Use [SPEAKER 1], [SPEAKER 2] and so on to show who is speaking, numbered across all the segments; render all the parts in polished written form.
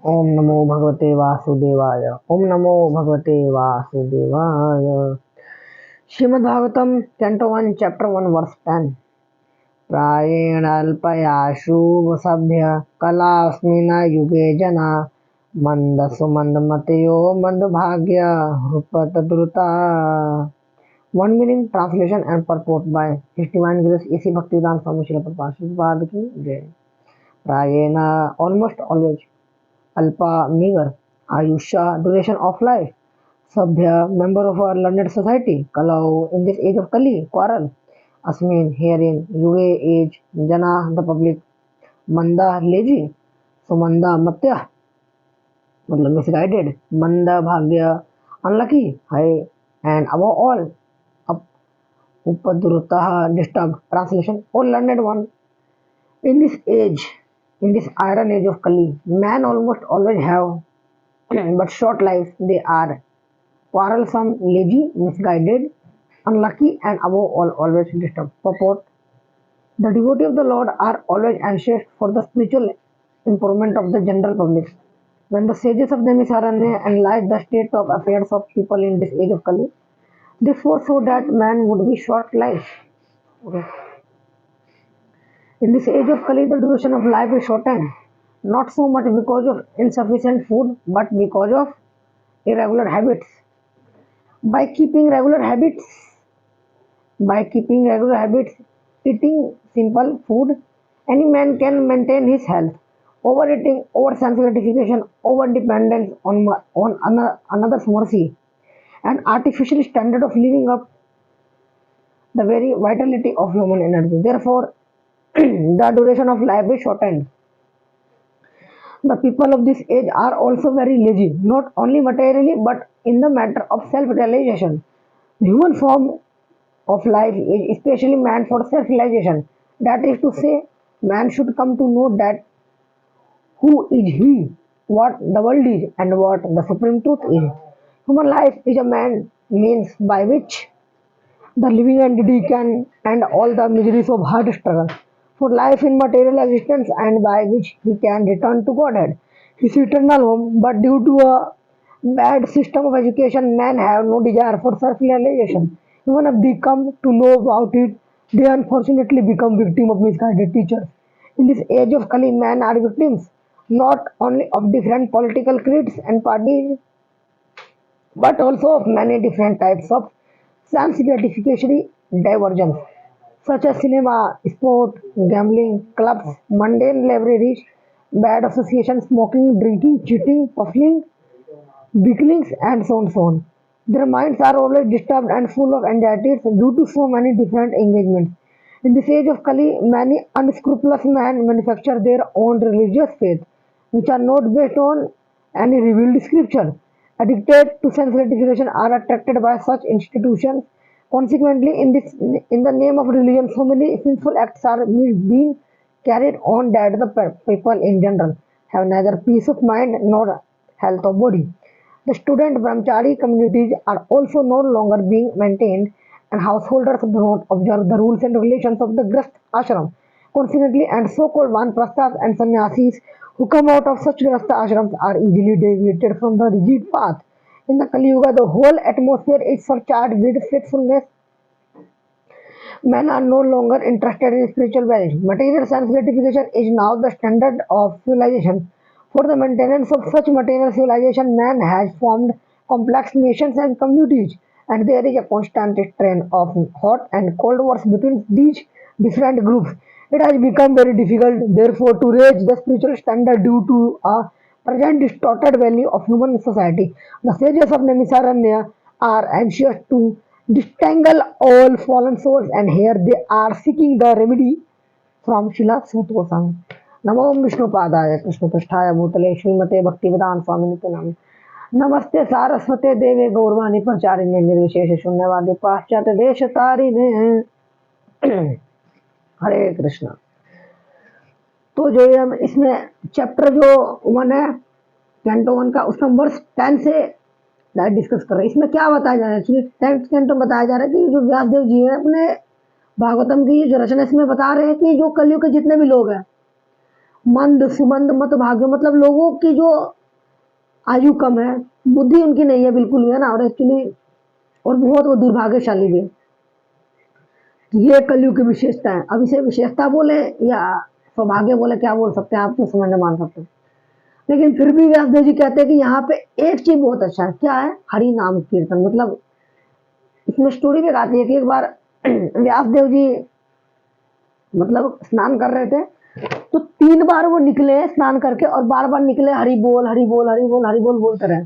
[SPEAKER 1] ओम नमो भगवते वासुदेवाय। ओम नमो भगवते वासुदेवाय। Srimad Bhagavatam canto 1 chapter 1 verse 10। प्रायेण अल्पयाशु सभ्य कलास्मिन् युगे जना मंदसुमंदमतयो मंदभाग्य हृपतद्रुता। One meaning, translation and purport by his divine grace A C Bhaktivedanta Swami Srila Prabhupada की जय। प्रायेण, almost always, Alpa, meager, Ayusha, duration of life, Sabhya, member of our learned society, Kalau, in this age of Kali, quarrel, Asmin, herein, Yuge, age, Jana, the public, Manda, lazy, Sumanda, Matya, मतलब misguided, Manda, Bhagya, unlucky, high, and above all, up, Upadrutaha, disturbed. Translation, O learned one, in this age, in this iron age of Kali, man almost always have but short lives. They are quarrelsome, lazy, misguided, unlucky, and above all, always disturbed. Purport: the devotees of the Lord are always anxious for the spiritual improvement of the general public. When the sages of Demisaranya analyzed the state of affairs of people in this age of Kali, they foresaw that man would be short life. Okay. In this age of Kali, the duration of life is shortened, not so much because of insufficient food, but because of irregular habits. By keeping regular habits, by keeping regular habits, eating simple food, any man can maintain his health. Overeating, over-sense gratification, over-dependence on another's mercy, and artificial standard of living up the very vitality of human energy. Therefore, the duration of life is shortened. The people of this age are also very lazy, not only materially but in the matter of self-realization. The human form of life is especially meant for self-realization. That is to say, man should come to know that who is he, what the world is, and what the supreme truth is. Human life is a man means by which the living entity can end all the miseries of hard struggle for life in material existence and by which he can return to Godhead, his eternal home. But due to a bad system of education, men have no desire for self-realization. Even if they come to know about it, they unfortunately become victim of misguided teachers. In this age of Kali, men are victims not only of different political creeds and parties, but also of many different types of sense gratification diversions, such as cinema, sport, gambling, clubs, mundane libraries, bad association, smoking, drinking, cheating, puffing, beginnings, and so on. So on. Their minds are always disturbed and full of anxieties due to so many different engagements. In this age of Kali, many unscrupulous men manufacture their own religious faith, which are not based on any revealed scripture. Addicted to sense gratification are attracted by such institutions. Consequently, in the name of religion, so many sinful acts are being carried on that the people in general have neither peace of mind nor health of body. The student brahmachari communities are also no longer being maintained, and householders do not observe the rules and regulations of the Grist ashram. Consequently, and so-called vanprasthas and sannyasis who come out of such Grist ashrams are easily deviated from the rigid path. In the Kali Yuga, the whole atmosphere is surcharged with faithfulness. Men are no longer interested in spiritual values. Material sense gratification is now the standard of civilization. For the maintenance of such material civilization, man has formed complex nations and communities, and there is a constant strain of hot and cold wars between these different groups. It has become very difficult, therefore, to raise the spiritual standard due to a present distorted value of human society. The sages of Namisaranya are anxious to disentangle all fallen souls, and here they are seeking the remedy from Srila Sut Goswami. नमो विष्णुपादाय कृष्णपृष्ठाय भूतले श्रीमते भक्तिवेदांत स्वामिनिते नाम। नमस्ते सारस्वते देवे गौरवाणी प्रचारिणे निर्विशेष शून्यवादी पाश्चात्य देश तारिणे। हरे कृष्णा। तो जो ये हम इसमें चैप्टर जो 1 है कैंटो 1 का, उसमें वर्स 10 से डिस्कस कर रहे हैं। इसमें क्या बताया जा रहा है? 10th कैंटो बताया जा रहा है कि जो व्यासदेव जी है अपने भागवतम की जो रचना इसमें बता रहे हैं कि जो कलयुग के जितने भी लोग हैं मंद सुमंद मत भाग्य, मतलब लोगों की जो आयु कम है, बुद्धि उनकी नहीं है बिल्कुल भी, है ना। और एक्चुअली और बहुत वो दुर्भाग्यशाली भी है। ये कलयुग की विशेषता है। अब इसे विशेषता बोले या सौभाग्य बोले, क्या बोल सकते हैं, आप तो समझ में मान सकते हैं। लेकिन फिर भी व्यासदेव जी कहते हैं कि यहाँ पे एक चीज बहुत अच्छा है, क्या है, हरि नाम कीर्तन। मतलब इसमें स्टोरी भी आती है कि एक बार व्यासदेव जी मतलब स्नान कर रहे थे, तो 3 बार वो निकले स्नान करके और बार बार निकले हरि बोल हरि बोल हरि बोल हरि बोल बोलते रहे।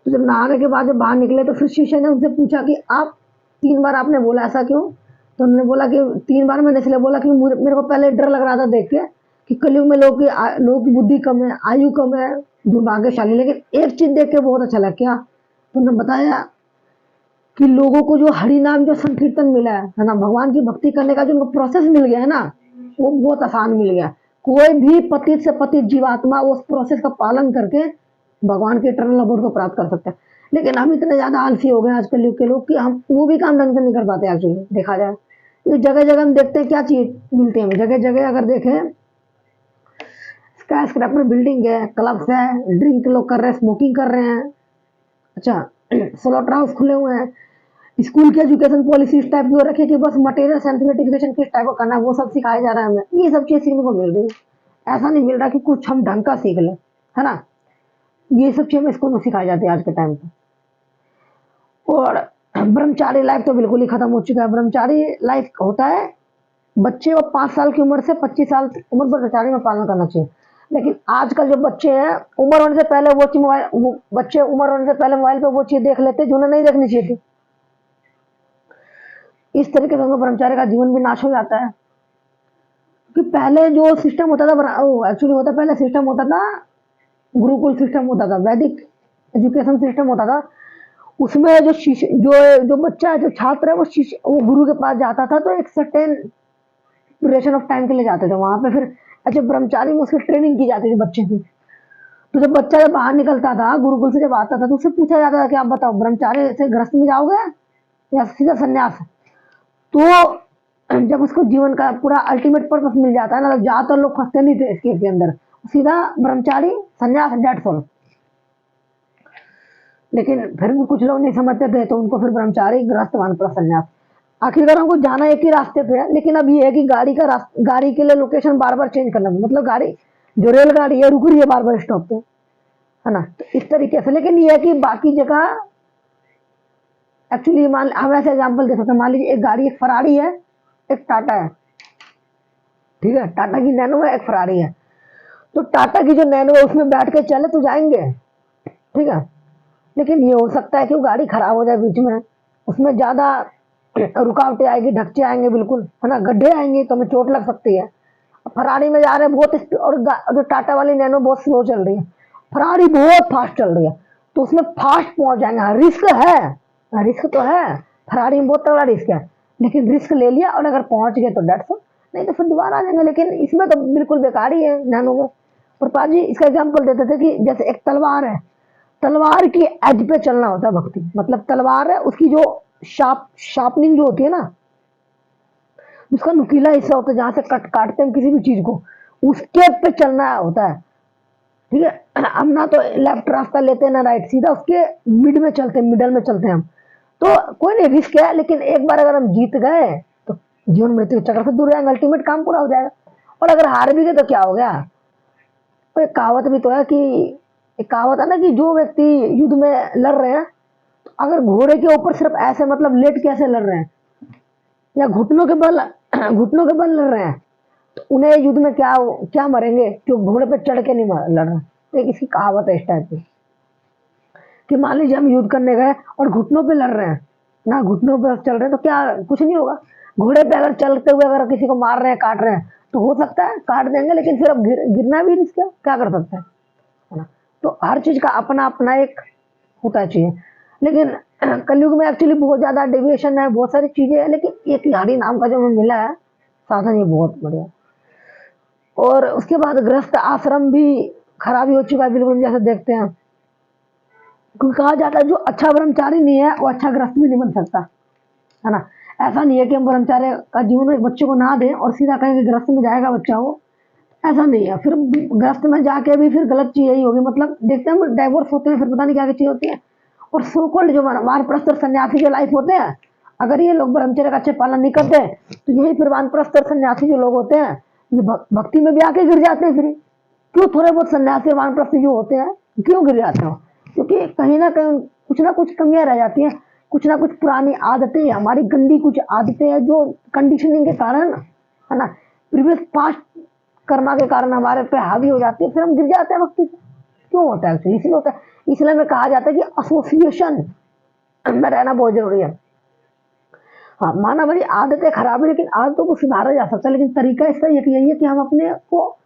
[SPEAKER 1] तो जब नहाने के बाद जब बाहर निकले तो फिर शिष्य ने उनसे पूछा कि आप 3 बार आपने बोला, ऐसा क्यों। तो उन्होंने बोला कि 3 बार मैंने इसलिए बोला कि मेरे को पहले डर लग रहा था देख के कि कलयुग में लोगों की बुद्धि कम है, आयु कम है, दुर्भाग्यशाली। लेकिन एक चीज देख के बहुत अच्छा लगा। क्या, तो उन्होंने बताया कि लोगों को जो हरि नाम जो संकीर्तन मिला है ना, भगवान की भक्ति करने का जो उनको प्रोसेस मिल गया है ना, वो बहुत आसान मिल गया। कोई भी पतित से पतित जीवात्मा उस प्रोसेस का पालन करके भगवान के इटर्नल अबोर्ड को प्राप्त कर सकते हैं। लेकिन हम इतने ज्यादा आलसी हो गए आजकल युग के लोग कि हम वो भी काम ढंग से नहीं कर पाते। एक्चुअली देखा जाए तो जगह जगह हम देखते हैं क्या चीज मिलती है हमें, जगह जगह अगर देखें स्काई स्क्रैपर बिल्डिंग है, क्लब्स है, ड्रिंक लोग कर रहे हैं, स्मोकिंग कर रहे हैं, अच्छा स्लॉटर हाउस खुले हुए हैं। स्कूल की एजुकेशन पॉलिसी इस टाइप की हो रखी है कि बस मटेरियल साइंटिफिक एजुकेशन किस टाइप का करना है वो सब सिखाया जा रहा है हमें। ये सब चीज सीखने को मिल रही है, ऐसा नहीं मिल रहा कि कुछ हम ढंग का सीख लें, है ना। ये सब चीजें स्कूल में सिखाई जाती है आज के टाइम पे। और ब्रह्मचारी लाइफ तो बिल्कुल ही खत्म हो चुका है। ब्रह्मचारी लाइफ होता है बच्चे को 5 साल की उम्र से 25 साल की उम्र ब्रह्मचारी में पालन करना चाहिए। लेकिन आजकल जो बच्चे हैं उम्र होने से पहले वो चीज मोबाइल, वो बच्चे उम्र होने से पहले मोबाइल पे वो चीज देख लेते हैं जो उन्हें नहीं देखनी चाहिए थी। इस तरीके से उनका ब्रह्मचारी का जीवन भी नाश हो जाता है। कि पहले जो सिस्टम होता था, एक्चुअली होता पहले सिस्टम होता था गुरुकुल सिस्टम होता था, वैदिक एजुकेशन सिस्टम होता था। उसमें जो शिष्य जो जो बच्चा है, जो छात्र है, वो शिष्य वो गुरु के पास जाता था तो एक सर्टेन ड्यूरेशन ऑफ टाइम के लिए जाते थे वहां पे। फिर अच्छा ब्रह्मचारी में उसकी ट्रेनिंग की जाती थी बच्चे की। तो जब बच्चा जब बाहर निकलता था गुरुकुल से जब आता था तो उससे पूछा जाता था कि आप बताओ ब्रह्मचारी से गृहस्थ में जाओगे या सीधा संन्यास। तो जब उसको जीवन का पूरा अल्टीमेट पर्पस मिल जाता है ना, तो ज्यादातर लोग फंसते नहीं थे इसके अंदर, सीधा ब्रह्मचारी संन्यास डेट्स ऑल। लेकिन फिर भी कुछ लोग नहीं समझते थे तो उनको फिर ब्रह्मचारी गृहस्थ वानप्रस्थ संन्यास। आखिरकार हमको जाना एक ही रास्ते पे है, लेकिन अब ये है कि गाड़ी के लिए लोकेशन बार बार चेंज करना, मतलब गाड़ी जो रेलगाड़ी है रुक रही है बार बार स्टॉप पे, है ना। तो इस तरीके से, लेकिन ये है कि बाकी जगह एक्चुअली मान हम ऐसे एग्जाम्पल दे सकते हैं। मान लीजिए एक गाड़ी, एक फरारी है, एक टाटा है, ठीक है, टाटा की नैनो है, एक फरारी है। तो टाटा की जो नैनो है उसमें बैठ के चले तो जाएंगे, ठीक है। लेकिन ये हो सकता है कि वो गाड़ी खराब हो जाए बीच में, उसमें ज्यादा रुकावटें आएगी, ढक्चे आएंगे बिल्कुल, है ना, गड्ढे आएंगे तो हमें चोट लग सकती है। फरारी में जा रहे हैं बहुत और जो टाटा वाली नैनो बहुत स्लो चल रही है, फरारी बहुत फास्ट चल रही है, तो उसमें फास्ट पहुंच जाएंगे। रिस्क है, रिस्क तो है, फरारी में बहुत तगड़ा रिस्क है, लेकिन रिस्क ले लिया और अगर पहुंच गए तो डेट्स, नहीं तो फिर दोबारा आ जाएंगे। लेकिन इसमें तो बिल्कुल बेकार ही है नैनो में। प्रपात जी इसका एग्जाम्पल देते थे कि जैसे एक तलवार है, तलवार की एज पे चलना होता है भक्ति, मतलब तलवार है उसकी जो शार्पनिंग जो होती है ना, उसका नुकीला हिस्सा होता है जहां से काटते हैं किसी भी चीज को, उसके पे चलना होता है, ठीक है। हम ना तो लेफ्ट रास्ता लेते हैं ना राइट, सीधा उसके मिड में चलते हैं, मिडल में चलते हैं हम। तो कोई नहीं, रिस्क है, लेकिन एक बार अगर हम जीत गए तो जीवन मृत्यु चक्र से दूर रहेंगे, अल्टीमेट काम पूरा हो जाएगा। और अगर हार भी गए तो क्या हो गया। तो एक कहावत भी तो है कि, एक कहावत है ना कि जो व्यक्ति युद्ध में लड़ रहे हैं, तो अगर घोड़े के ऊपर सिर्फ ऐसे मतलब लेट कैसे लड़ रहे हैं या घुटनों के बल घुटनों के बल लड़ रहे हैं, तो उन्हें युद्ध में क्या क्या मरेंगे, जो घोड़े पे चढ़ के नहीं लड़ रहे। तो एक इसकी कहावत है इस टाइप की कि मान लीजिए हम युद्ध करने गए और घुटनों पे लड़ रहे हैं ना, घुटनों पे चल रहे हैं तो क्या कुछ नहीं होगा। घोड़े पे अगर चलते हुए अगर किसी को मार रहे हैं, काट रहे हैं, तो हो सकता है काट देंगे, लेकिन फिर अब गिरना भी रिस्क है, क्या कर सकते हैं, है ना। तो हर चीज का अपना अपना एक होता चाहिए। लेकिन कलयुग में एक्चुअली बहुत ज्यादा डेविएशन है, बहुत सारी चीजें हैं, लेकिन एक हरि नाम का जो हमें मिला है साधन, ये बहुत बढ़िया। और उसके बाद गृहस्थ आश्रम भी खराबी हो चुका है बिल्कुल, जैसे देखते हैं। क्योंकि कहा जाता है जो अच्छा ब्रह्मचारी नहीं है वो अच्छा गृहस्थ भी नहीं बन सकता, है ना। ऐसा नहीं है कि हम ब्रह्मचारी का जीवन एक बच्चे को ना दें और सीधा कहेंगे गृहस्थ में जाएगा बच्चा, वो ऐसा नहीं है, फिर गृहस्थ में जाके भी फिर गलत चीज यही होगी। मतलब देखते हैं डाइवोर्स होते हैं, फिर पता नहीं क्या क्या चीज होती है। और सो कॉल्ड जो वानप्रस्थ और सन्यासी जो लाइफ होते हैं, अगर ये लोग ब्रह्मचर्य का अच्छे पालन नहीं करते तो यही फिर वानप्रस्थ और सन्यासी जो लोग होते हैं, ये भक्ति में भी आके गिर जाते हैं। फिर क्यों थोड़े बहुत सन्यासी वानप्रस्थ जो होते हैं क्यों गिर जाते हो? क्योंकि कहीं ना कुछ कमियां रह जाती हैं, कुछ ना कुछ पुरानी आदतें, हमारी गंदी कुछ आदतें हैं जो कंडीशनिंग के कारण, है ना, प्रीवियस पास्ट कर्मा के कारण हमारे पे हावी हो जाती है, फिर हम गिर जाते हैं भक्ति से। क्यों होता है? इसलिए होता है। इसलिए में कहा जाता है कि एसोसिएशन में रहना बहुत जरूरी है। हाँ, माना भली आदतें खराब है लेकिन आदतों को सुधारा जा सकता है, लेकिन तरीका इसका यही है कि हम अपने को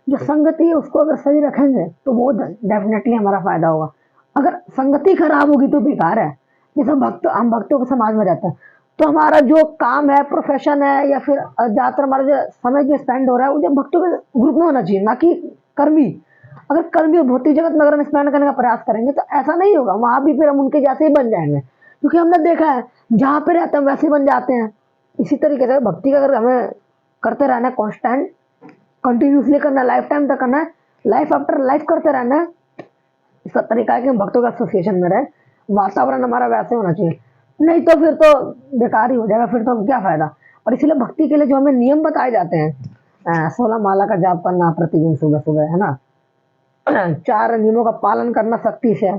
[SPEAKER 1] जो संगति है उसको अगर सही रखेंगे तो वो डेफिनेटली हमारा फायदा होगा। अगर संगति खराब होगी तो बेकार है। जैसे हम भक्तों के समाज में रहते हैं तो हमारा जो काम है, प्रोफेशन है, या फिर ज्यादातर हमारा जो समय जो स्पेंड हो रहा है वो जब भक्तों के ग्रुप में होना चाहिए, ना कि कर्मी। अगर कर्मी और भौतिक जगत में अगर हम स्पेंड करने का प्रयास करेंगे तो ऐसा नहीं होगा, वहां भी फिर हम उनके जैसे ही बन जाएंगे। क्योंकि हमने देखा है जहाँ पे रहते हैं वैसे ही बन जाते हैं। इसी तरीके से भक्ति का अगर हमें करते रहना है, कॉन्स्टेंट कंटिन्यूसली करना, लाइफ टाइम तक करना है, लाइफ आफ्टर लाइफ करते रहना है, इसका तरीका है कि हम भक्तों के एसोसिएशन में रहे, वातावरण हमारा वैसे होना चाहिए। नहीं तो फिर तो बेकार ही हो जाएगा, फिर तो क्या फायदा। और इसीलिए भक्ति के लिए जो हमें नियम बताए जाते हैं, 16 माला का जाप करना प्रतिदिन सुबह सुबह, है ना, 4 नियमों का पालन करना सख्ती से,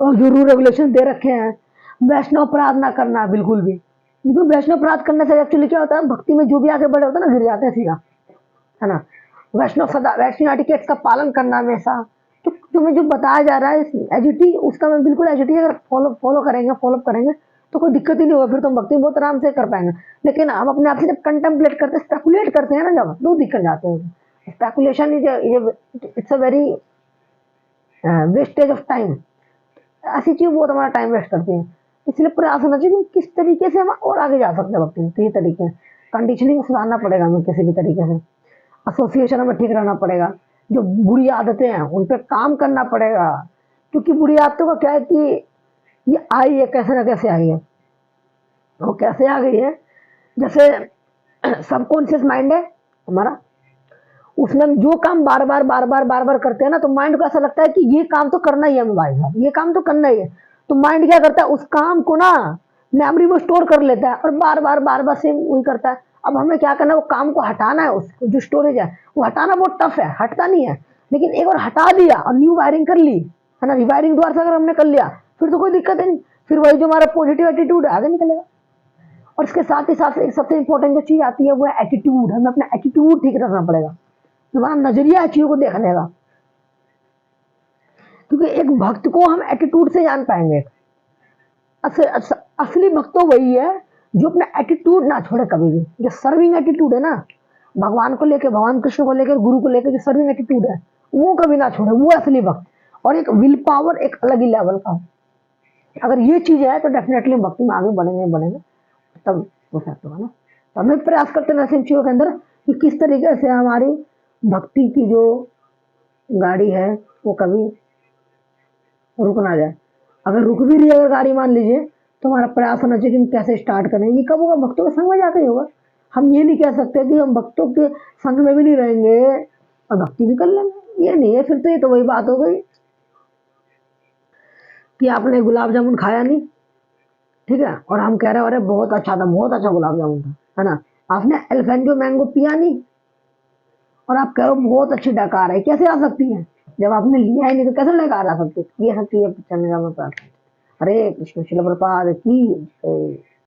[SPEAKER 1] और जो रूल रेगुलेशन दे रखे हैं, वैष्णव अपराध ना करना बिल्कुल भी। क्योंकि वैष्णव अपराध करने से एक्चुअली क्या होता है, भक्ति में जो भी आगे बड़े होते हैं ना गिर जाते हैं सीधा, है ना। वैष्णव एटिकेट्स का पालन करना हमेशा। तो तुम्हें जो बताया जा रहा है एजिटी, उसका मैं बिल्कुल एजिटी अगर फॉलो करेंगे तो कोई दिक्कत ही नहीं होगा, फिर तुम भक्ति बहुत आराम से कर पाएंगे। लेकिन हम अपने आप से जब कंटेम्पलेट करते, स्पेकुलेट करते हैं ना, जब दो दिक्कत जाते हैं। Speculation it's a very wastage of time. ऐसी चीज बहुत हमारा टाइम वेस्ट करती है। इसलिए प्रयास होना चाहिए कि किस तरीके से हम और आगे जा सकते हैं भक्ति में। तो ये तरीके कंडीशनिंग सुधारना पड़ेगा हमें किसी भी तरीके से, एसोसिएशन में ठीक रहना पड़ेगा, जो बुरी आदतें हैं उन पर काम करना पड़ेगा। क्योंकि बुरी आदतों का क्या है कि ये आई है, कैसे ना कैसे आई है। वो कैसे आ गई है, जैसे सबकॉन्शियस माइंड है हमारा, उसमें हम जो काम बार बार करते हैं ना, तो माइंड को ऐसा लगता है कि ये काम तो करना ही है हमें भाई साहब, ये काम तो करना ही है। तो माइंड क्या करता है, उस काम को ना मेमोरी में स्टोर कर लेता है और बार बार सेम वही करता है। अब हमें क्या करना है, वो काम को हटाना है, उसको जो स्टोरेज है वो हटाना बहुत टफ है, हटता नहीं है। लेकिन एक बार हटा दिया और न्यू वायरिंग कर ली, है ना, रिवायरिंग द्वारा से अगर हमने कर लिया फिर तो कोई दिक्कत है नहीं। फिर वही जो हमारा पॉजिटिव एटीट्यूड आगे निकलेगा। और इसके साथ ही साथ एक सबसे इंपॉर्टेंट जो चीज आती है वो है एटीट्यूड। हमें अपना एटीट्यूड ठीक रखना पड़ेगा, तुम्हारा नजरिया है चीजों को देखने का। क्योंकि एक भक्त को हम एटीट्यूड से जान पाएंगे। असली भक्त तो वही है जो अपना एटीट्यूड ना छोड़े कभी भी। जो सर्विंग एटीट्यूड है ना, भगवान को लेकर, भगवान कृष्ण को लेकर, गुरु को लेकर जो सर्विंग एटीट्यूड है वो कभी ना छोड़े, वो असली भक्त। और एक विल पावर एक अलग ही लेवल का। अगर ये चीज है तो डेफिनेटली भक्ति में आगे बढ़ेंगे तब हो सकता है ना। तो हमें प्रयास करते हैं ऐसी चीजों के अंदर कि किस तरीके से हमारी भक्ति की जो गाड़ी है वो कभी रुक ना जाए। अगर रुक भी रही है अगर गाड़ी, मान लीजिए, तो हमारा प्रयास होना चाहिए कि हम कैसे स्टार्ट करें। ये कब होगा, भक्तों के संग में जाके ही होगा। हम ये नहीं कह सकते कि हम भक्तों के संग में भी नहीं रहेंगे और भक्ति भी कर लेंगे, ये नहीं है। फिर तो ये तो वही बात हो गई कि आपने गुलाब जामुन खाया नहीं, ठीक है, और हम कह रहे हैं अरे बहुत अच्छा था, बहुत अच्छा गुलाब जामुन था, है ना। आपने एल्फेंजो मैंगो पिया नहीं और आप कह रहे हो बहुत अच्छी डकार है, कैसे आ सकती है? जब आपने लिया ही नहीं तो कैसे लेकर आ सकते? ये सब चीजें चलने का मैं, हरे कृष्ण शिल प्रपाद की।